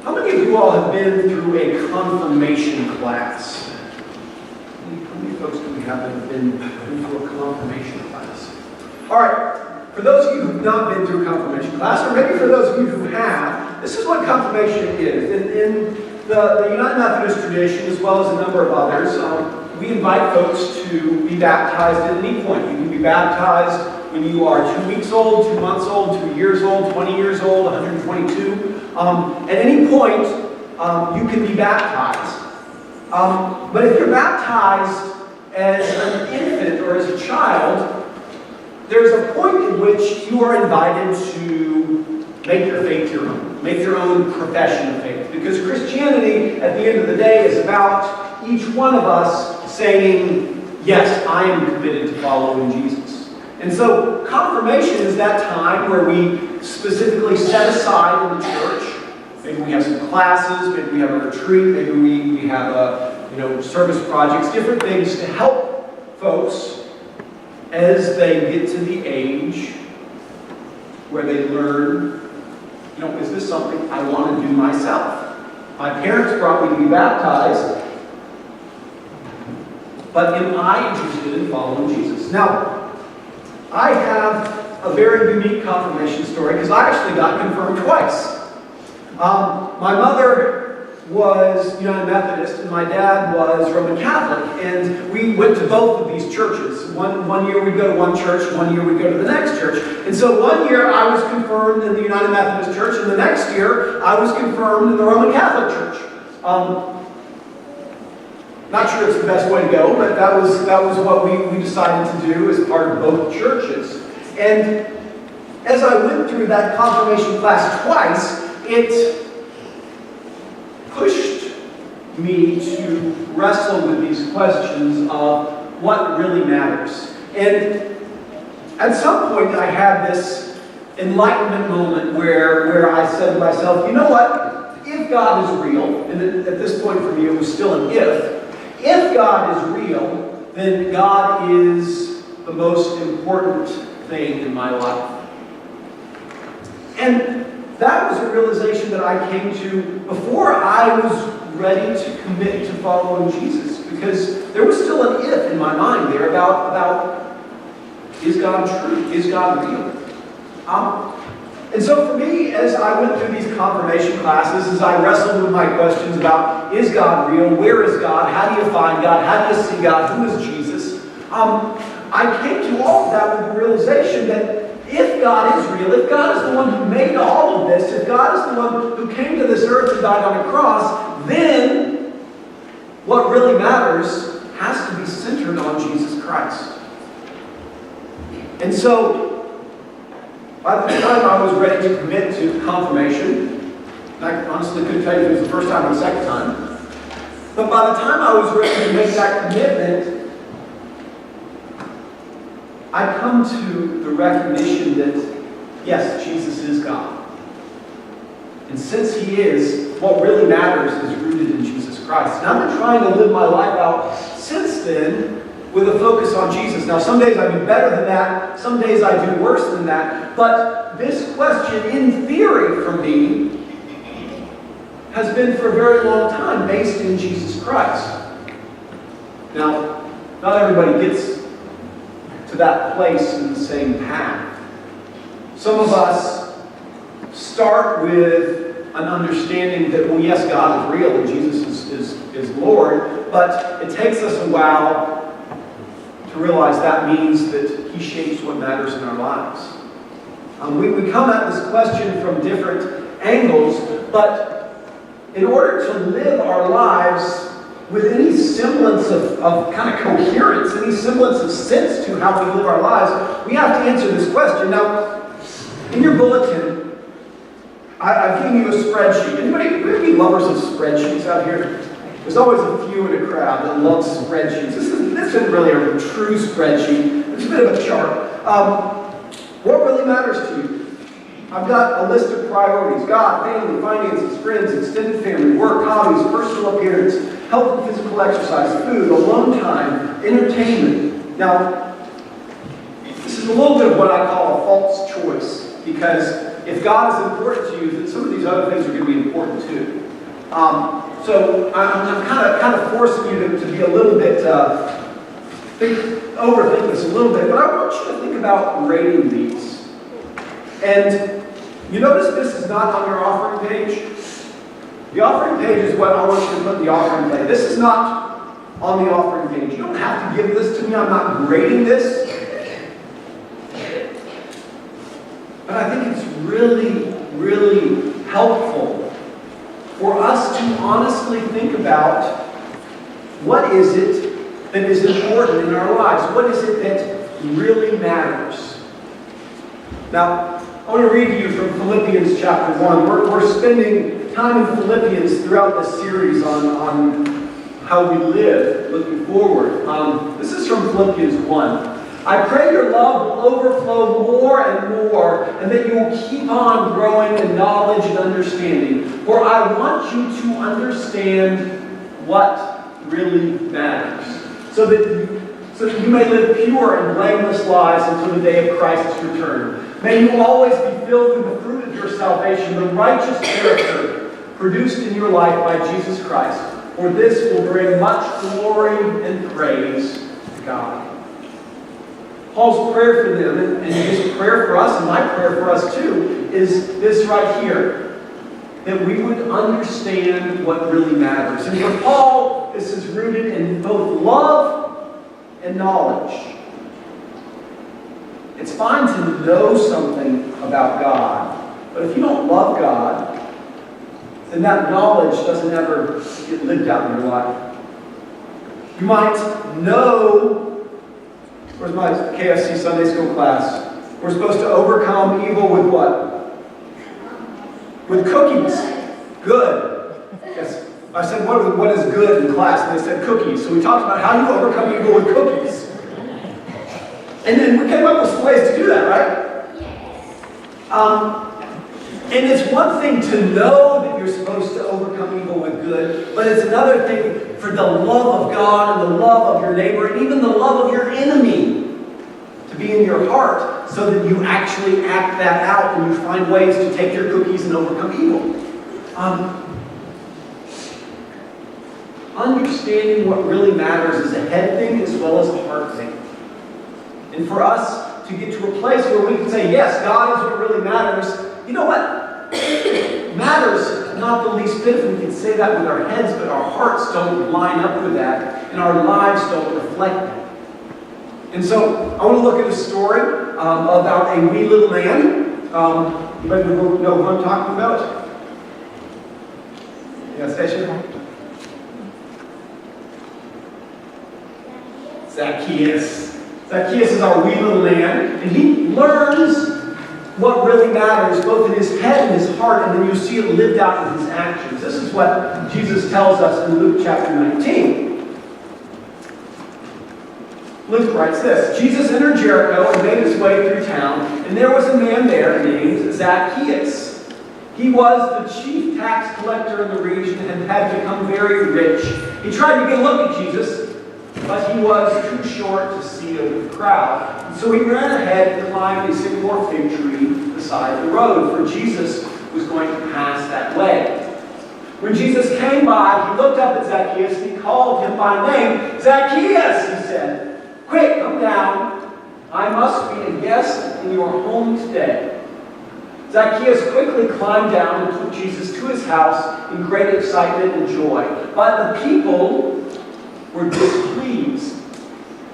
How many of you all have been through a confirmation class? How many folks do we have that have been through a confirmation class? All right, for those of you who have not been through a confirmation class, or maybe for those of you who have, this is what confirmation is. In the United Methodist tradition, as well as a number of others, we invite folks to be baptized at any point. You can be baptized when you are 2 weeks old, 2 months old, 2 years old, 20 years old, 122. At any point, you can be baptized. But if you're baptized as an infant or as a child, there's a point in which you are invited to make your faith your own. Make your own profession of faith. Because Christianity, at the end of the day, is about each one of us saying, yes, I am committed to following Jesus. And so confirmation is that time where we specifically set aside in the church. Maybe we have some classes, maybe we have a retreat, maybe we have service projects, different things to help folks as they get to the age where they learn, is this something I want to do myself? My parents brought me to be baptized, but am I interested in following Jesus? Now, I have a very unique confirmation story because I actually got confirmed twice. My mother was United Methodist and my dad was Roman Catholic, and we went to both of these churches. One year we'd go to one church, 1 year we'd go to the next church. And so 1 year I was confirmed in the United Methodist Church, and the next year I was confirmed in the Roman Catholic Church. Not sure it's the best way to go, but that was what we decided to do as part of both churches. And as I went through that confirmation class twice, it pushed me to wrestle with these questions of what really matters. And at some point I had this enlightenment moment where I said to myself, you know what? If God is real, and at this point for me it was still an if God is real, then God is the most important thing in my life. And that was a realization that I came to before I was ready to commit to following Jesus, because there was still an if in my mind there about is God true? Is God real? And so for me, as I went through these confirmation classes, as I wrestled with my questions about is God real? Where is God? How do you find God? How do you see God? Who is Jesus? I came to all of that with the realization that if God is real, if God is the one who made all of this, if God is the one who came to this earth and died on a cross, then what really matters has to be centered on Jesus Christ. And so, by the time I was ready to commit to confirmation, I honestly couldn't tell you if it was the first time or the second time, but by the time I was ready to make that commitment, I come to the recognition that, yes, Jesus is God. And since He is, what really matters is rooted in Jesus Christ. And I've been trying to live my life out since then with a focus on Jesus. Now, some days I do better than that. Some days I do worse than that. But this question, in theory for me, has been for a very long time based in Jesus Christ. Now, not everybody gets to that place in the same path. Some of us start with an understanding that, well, yes, God is real and Jesus is Lord, but it takes us a while to realize that means that He shapes what matters in our lives. We come at this question from different angles, but in order to live our lives with any semblance of kind of coherence, any semblance of sense to how we live our lives, we have to answer this question. Now, in your bulletin, I've given you a spreadsheet. Anybody lovers of spreadsheets out here? There's always a few in a crowd that loves spreadsheets. This isn't really a true spreadsheet. It's a bit of a chart. What really matters to you? I've got a list of priorities: God, family, finances, friends, extended family, work, hobbies, personal appearance, health and physical exercise, food, alone time, entertainment. Now, this is a little bit of what I call a false choice, because if God is important to you, then some of these other things are going to be important too. So I'm kind of forcing you to be a little bit, overthink this a little bit, but I want you to think about rating these. And you notice this is not on your offering page. The offering page is what I want you to put in the offering plate. This is not on the offering page. You don't have to give this to me. I'm not grading this. But I think it's really, really helpful for us to honestly think about what is it that is important in our lives? What is it that really matters? Now, I want to read to you from Philippians chapter 1. We're spending time in Philippians throughout this series on how we live looking forward. This is from Philippians 1. I pray your love will overflow more and more, and that you will keep on growing in knowledge and understanding. For I want you to understand what really matters, so that you may live pure and blameless lives until the day of Christ's return. May you always be filled with the fruit of your salvation, the righteous character produced in your life by Jesus Christ. For this will bring much glory and praise to God. Paul's prayer for them, and his prayer for us, and my prayer for us too, is this right here. That we would understand what really matters. And for Paul, this is rooted in both love and knowledge. It's fine to know something about God, but if you don't love God, then that knowledge doesn't ever get lived out in your life. You might know. Where's my KFC Sunday school class? We're supposed to overcome evil with what? With cookies. Good. Yes. I said, what is good in class? And they said cookies. So we talked about how you overcome evil with cookies. And then we came up with some ways to do that, right? Yes. And it's one thing to know that you're supposed to overcome evil with good, but it's another thing for the love of God and the love of your neighbor and even the love of your enemy to be in your heart so that you actually act that out and you find ways to take your cookies and overcome evil. Understanding what really matters is a head thing as well as a heart thing. And for us to get to a place where we can say, yes, God is what really matters. You know what? Matters not the least bit if we can say that with our heads, but our hearts don't line up with that, and our lives don't reflect that. And so I want to look at a story about a wee little man. Anybody know who I'm talking about? Yeah, station. Zacchaeus. Zacchaeus is our wee little man, and he learns what really matters, both in his head and his heart, and then you see it lived out in his actions. This is what Jesus tells us in Luke chapter 19. Luke writes this: Jesus entered Jericho and made his way through town, and there was a man there named Zacchaeus. He was the chief tax collector in the region and had become very rich. He tried to get a look at Jesus, but he was too short to see over the crowd. And so he ran ahead and climbed a sycamore fig tree beside the road, for Jesus was going to pass that way. When Jesus came by, he looked up at Zacchaeus and he called him by name. Zacchaeus, he said, quick, come down. I must be a guest in your home today. Zacchaeus quickly climbed down and took Jesus to his house in great excitement and joy. But the people were displeased.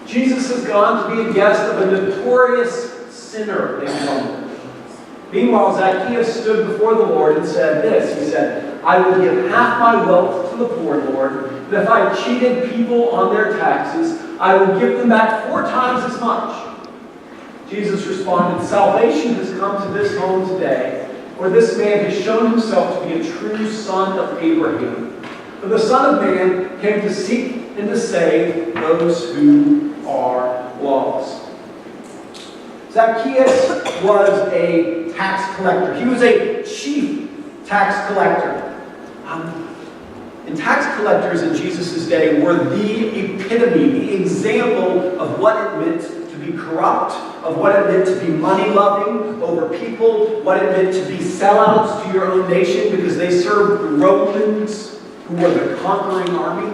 Jesus has gone to be a guest of a notorious sinner, they wondered. Meanwhile, Zacchaeus stood before the Lord and said this. He said, I will give half my wealth to the poor, Lord, and if I cheated people on their taxes, I will give them back 4 times as much. Jesus responded, salvation has come to this home today, for this man has shown himself to be a true son of Abraham. For the Son of Man came to seek and to save those who are lost. Zacchaeus was a tax collector. He was a chief tax collector. And tax collectors in Jesus' day were the epitome, the example of what it meant to be corrupt, of what it meant to be money-loving over people, what it meant to be sellouts to your own nation because they served the Romans, who were the conquering army.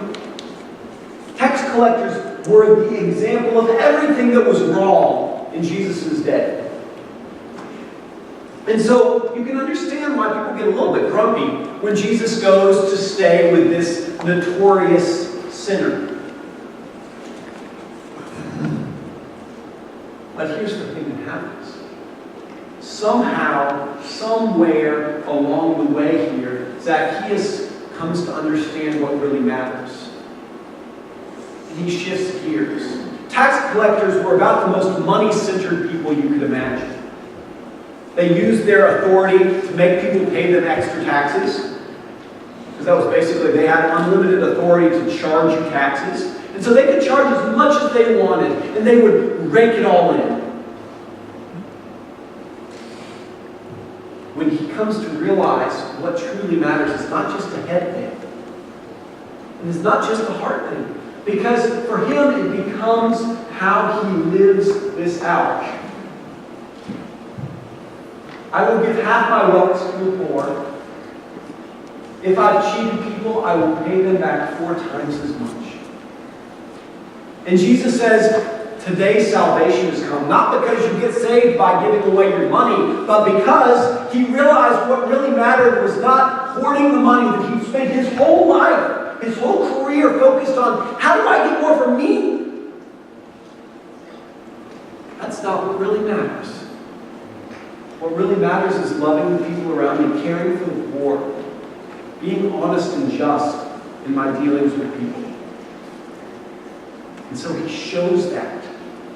Tax collectors were the example of everything that was wrong in Jesus' day. And so you can understand why people get a little bit grumpy when Jesus goes to stay with this notorious sinner. But here's the thing that happens. Somehow, somewhere along the way here, Zacchaeus comes to understand what really matters. And he shifts gears. Tax collectors were about the most money-centered people you could imagine. They used their authority to make people pay them extra taxes. Because that was basically, they had unlimited authority to charge you taxes. And so they could charge as much as they wanted, and they would rake it all in. When he comes to realize what truly matters, it's not just a head thing. And it's not just a heart thing. Because for him, it becomes how he lives this out. I will give half my wealth to the poor. If I've cheated people, I will pay them back 4 times as much. And Jesus says, today salvation has come. Not because you get saved by giving away your money, but because he realized what really mattered was not hoarding the money that he spent his whole life, his whole career focused on, how do I get more for me? That's not what really matters. What really matters is loving the people around me, caring for the poor, being honest and just in my dealings with people. And so he shows that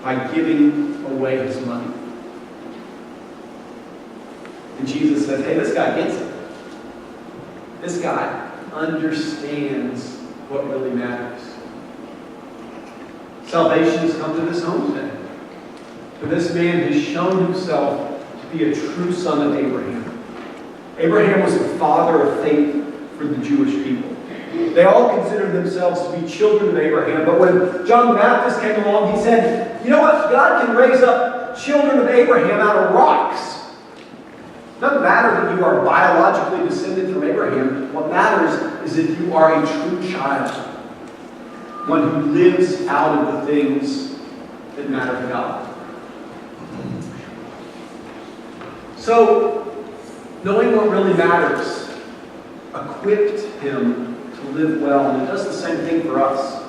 by giving away his money. And Jesus says, hey, this guy gets it. This guy understands what really matters. Salvation has come to this home today. For this man has shown himself to be a true son of Abraham. Abraham was the father of faith for the Jewish people. They all considered themselves to be children of Abraham, but when John the Baptist came along, he said, you know what? God can raise up children of Abraham out of rocks. It doesn't matter that you are biologically descended from Abraham. What matters is that you are a true child, one who lives out of the things that matter to God. So, knowing what really matters equipped him to live well, and it does the same thing for us.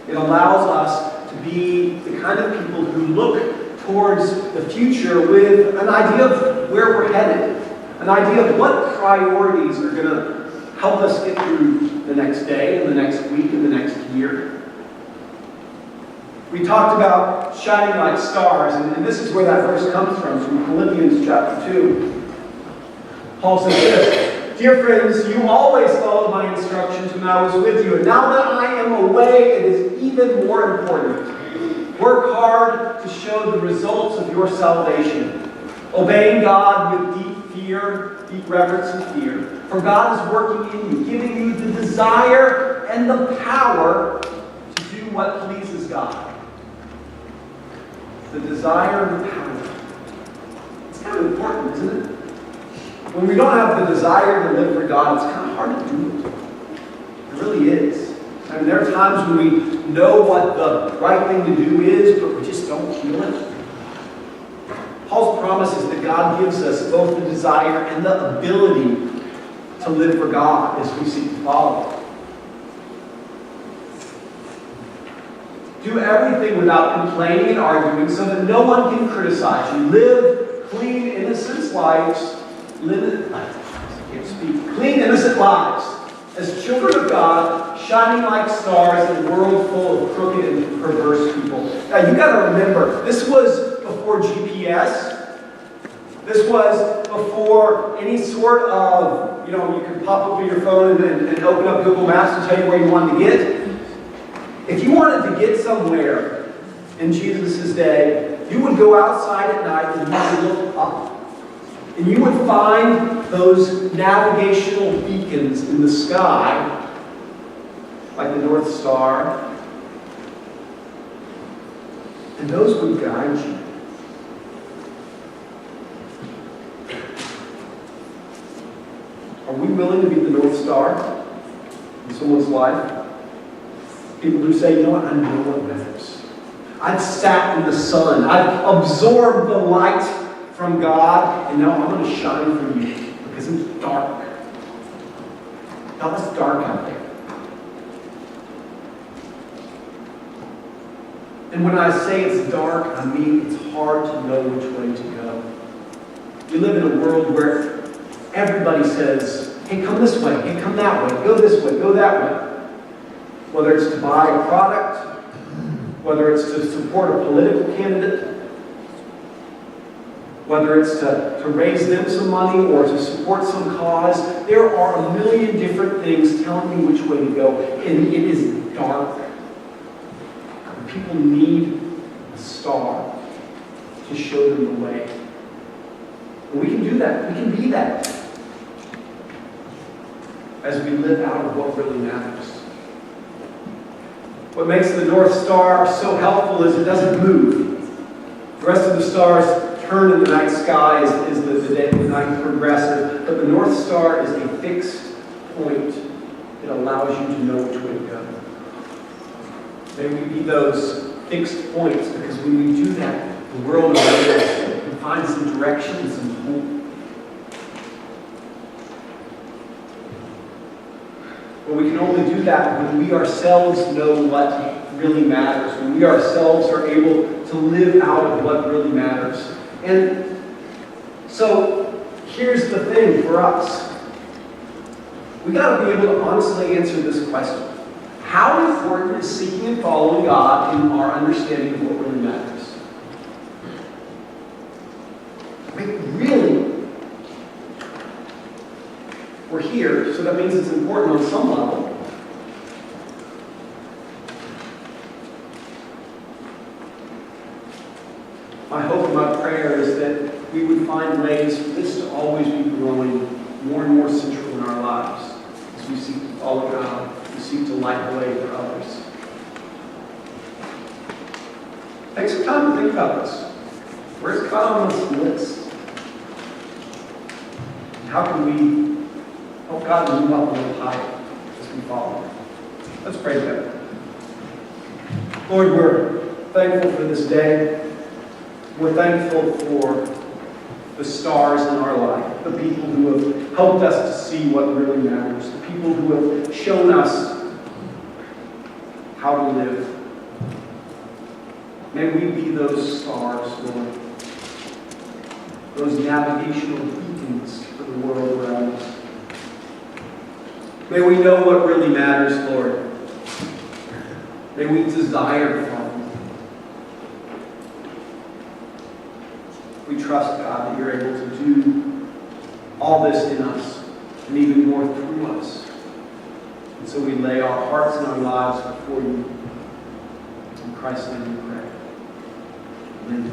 It allows us to be the kind of people who look towards the future with an idea of where we're headed, an idea of what priorities are going to help us get through the next day, and the next week, and the next year. We talked about shining like stars, and this is where that verse comes from Philippians chapter 2. Paul says this, dear friends, you always followed my instructions when I was with you, and now that I am away, it is even more important. Work hard to show the results of your salvation, obeying God with deep fear, deep reverence and fear. For God is working in you, giving you the desire and the power to do what pleases God. The desire and the power. It's kind of important, isn't it? When we don't have the desire to live for God, it's kind of hard to do it. It really is. I mean, there are times when we know what the right thing to do is, but we just don't feel it. Paul's promise is that God gives us both the desire and the ability to live for God as we seek to follow. Do everything without complaining and arguing so that no one can criticize you. Live clean, innocent lives. Clean, innocent lives as children of God, shining like stars in a world full of crooked and perverse people. Now, you got to remember, this was before GPS. This was before any sort of, you could pop up your phone and open up Google Maps and tell you where you wanted to get. If you wanted to get somewhere in Jesus' day, you would go outside at night and you would look up. And you would find those navigational beacons in the sky, like the North Star. And those would guide you. Are we willing to be the North Star in someone's life? People who say, you know what, I know what matters. I've sat in the sun. I've absorbed the light from God, and now I'm going to shine for you because it's dark. God, it's dark out there. And when I say it's dark, I mean it's hard to know which way to go. We live in a world where everybody says, hey, come this way, hey, come that way, go this way, go that way. Whether it's to buy a product, whether it's to support a political candidate, whether it's to raise them some money or to support some cause, there are a million different things telling me which way to go, and it is dark. People need a star to show them the way. And we can do that. We can be that as we live out of what really matters. What makes the North Star so helpful is it doesn't move. The rest of the stars turn in the night sky as the night progresses, but the North Star is a fixed point that allows you to know which way to go. May we be those fixed points, because when we do that, the world around us can find some direction and some hope. But we can only do that when we ourselves know what really matters, when we ourselves are able to live out of what really matters. And so, here's the thing for us. We got to be able to honestly answer this question. How important is seeking and following God in our understanding of what really matters? I mean, really? We're here, so that means it's important on some level. My hope and my prayer is that we would find ways for this to always be growing more and more central in our lives as we seek to follow God. Seek to light the way for others. Take some time to think about this. Where's God on this list? How can we help God move up a little higher as we follow Him? Let's pray together. Lord, we're thankful for this day. We're thankful for the stars in our life, the people who have helped us to see what really matters, the people who have shown us how to live. May we be those stars, Lord, those navigational beacons for the world around us. May we know what really matters, Lord. May we desire from you. We trust, God, that you're able to do all this in us and even more through us. And so we lay our hearts and our lives before you. In Christ's name we pray. Amen.